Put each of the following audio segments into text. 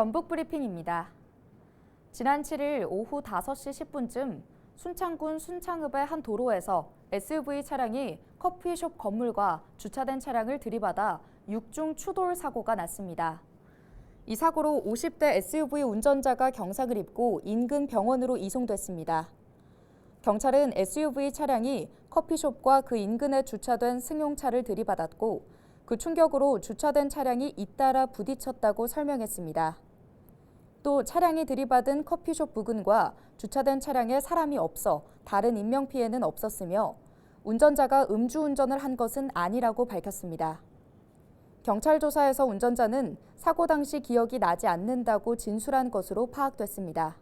전북 브리핑입니다. 지난 7일 오후 5시 10분쯤 순창군 순창읍의 한 도로에서 SUV 차량이 커피숍 건물과 주차된 차량을 들이받아 6중 추돌 사고가 났습니다. 이 사고로 50대 SUV 운전자가 경상을 입고 인근 병원으로 이송됐습니다. 경찰은 SUV 차량이 커피숍과 그 인근에 주차된 승용차를 들이받았고 그 충격으로 주차된 차량이 잇따라 부딪혔다고 설명했습니다. 또 차량이 들이받은 커피숍 부근과 주차된 차량에 사람이 없어 다른 인명피해는 없었으며 운전자가 음주운전을 한 것은 아니라고 밝혔습니다. 경찰 조사에서 운전자는 사고 당시 기억이 나지 않는다고 진술한 것으로 파악됐습니다.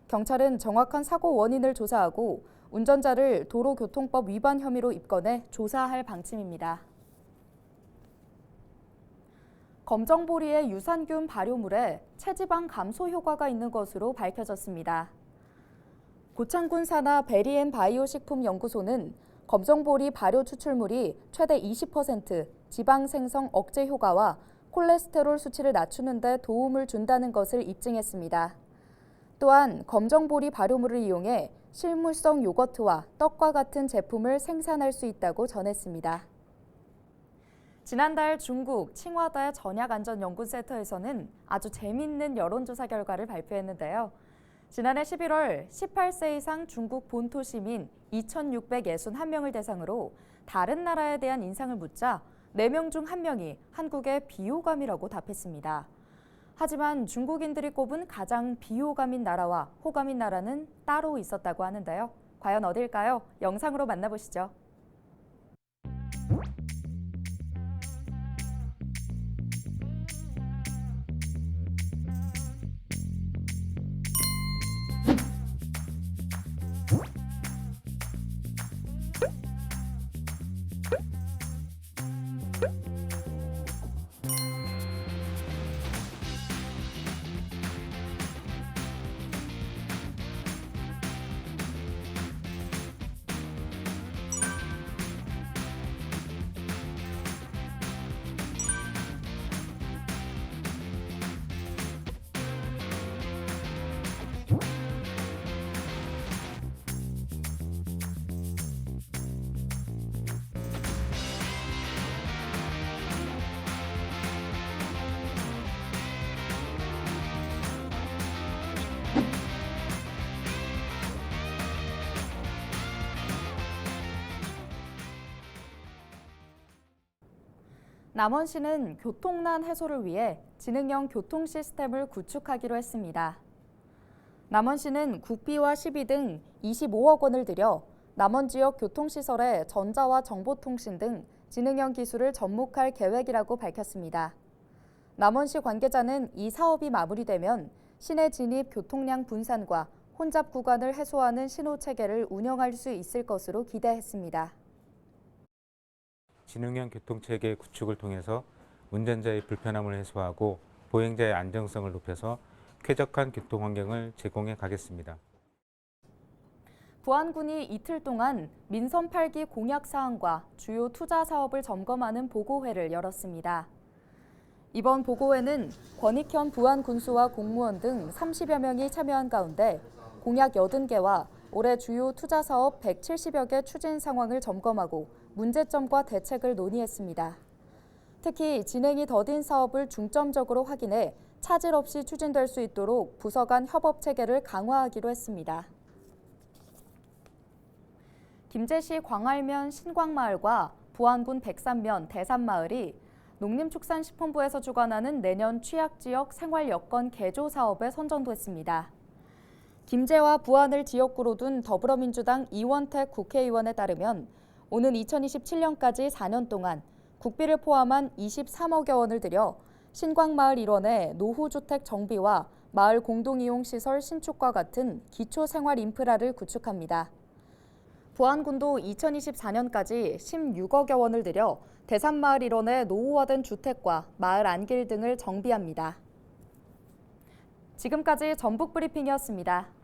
경찰은 정확한 사고 원인을 조사하고 운전자를 도로교통법 위반 혐의로 입건해 조사할 방침입니다. 검정보리의 유산균 발효물에 체지방 감소 효과가 있는 것으로 밝혀졌습니다. 고창군 산하 베리앤바이오식품연구소는 검정보리 발효 추출물이 최대 20% 지방 생성 억제 효과와 콜레스테롤 수치를 낮추는 데 도움을 준다는 것을 입증했습니다. 또한 검정보리 발효물을 이용해 실물성 요거트와 떡과 같은 제품을 생산할 수 있다고 전했습니다. 지난달 중국 칭화대 전약안전연구센터에서는 아주 재미있는 여론조사 결과를 발표했는데요. 지난해 11월 18세 이상 중국 본토 시민 2,661명을 대상으로 다른 나라에 대한 인상을 묻자 4명 중 1명이 한국의 비호감이라고 답했습니다. 하지만 중국인들이 꼽은 가장 비호감인 나라와 호감인 나라는 따로 있었다고 하는데요. 과연 어딜까요? 영상으로 만나보시죠. 남원시는 교통난 해소를 위해 지능형 교통 시스템을 구축하기로 했습니다. 남원시는 국비와 시비 등 25억 원을 들여 남원 지역 교통시설에 전자와 정보통신 등 지능형 기술을 접목할 계획이라고 밝혔습니다. 남원시 관계자는 이 사업이 마무리되면 시내 진입 교통량 분산과 혼잡 구간을 해소하는 신호체계를 운영할 수 있을 것으로 기대했습니다. 지능형 교통체계 구축을 통해서 운전자의 불편함을 해소하고 보행자의 안정성을 높여서 쾌적한 교통환경을 제공해 가겠습니다. 부안군이 이틀 동안 민선 8기 공약 사항과 주요 투자 사업을 점검하는 보고회를 열었습니다. 이번 보고회는 권익현 부안군수와 공무원 등 30여 명이 참여한 가운데 공약 80개와 올해 주요 투자 사업 170여 개 추진 상황을 점검하고 문제점과 대책을 논의했습니다. 특히 진행이 더딘 사업을 중점적으로 확인해 차질 없이 추진될 수 있도록 부서 간 협업 체계를 강화하기로 했습니다. 김제시 광활면 신광마을과 부안군 백산면 대산마을이 농림축산식품부에서 주관하는 내년 취약지역 생활여건 개조 사업에 선정됐습니다. 김제와 부안을 지역구로 둔 더불어민주당 이원택 국회의원에 따르면 오는 2027년까지 4년 동안 국비를 포함한 23억여 원을 들여 신광마을 일원의 노후주택 정비와 마을 공동이용시설 신축과 같은 기초생활 인프라를 구축합니다. 부안군도 2024년까지 16억여 원을 들여 대산마을 일원의 노후화된 주택과 마을 안길 등을 정비합니다. 지금까지 전북 브리핑이었습니다.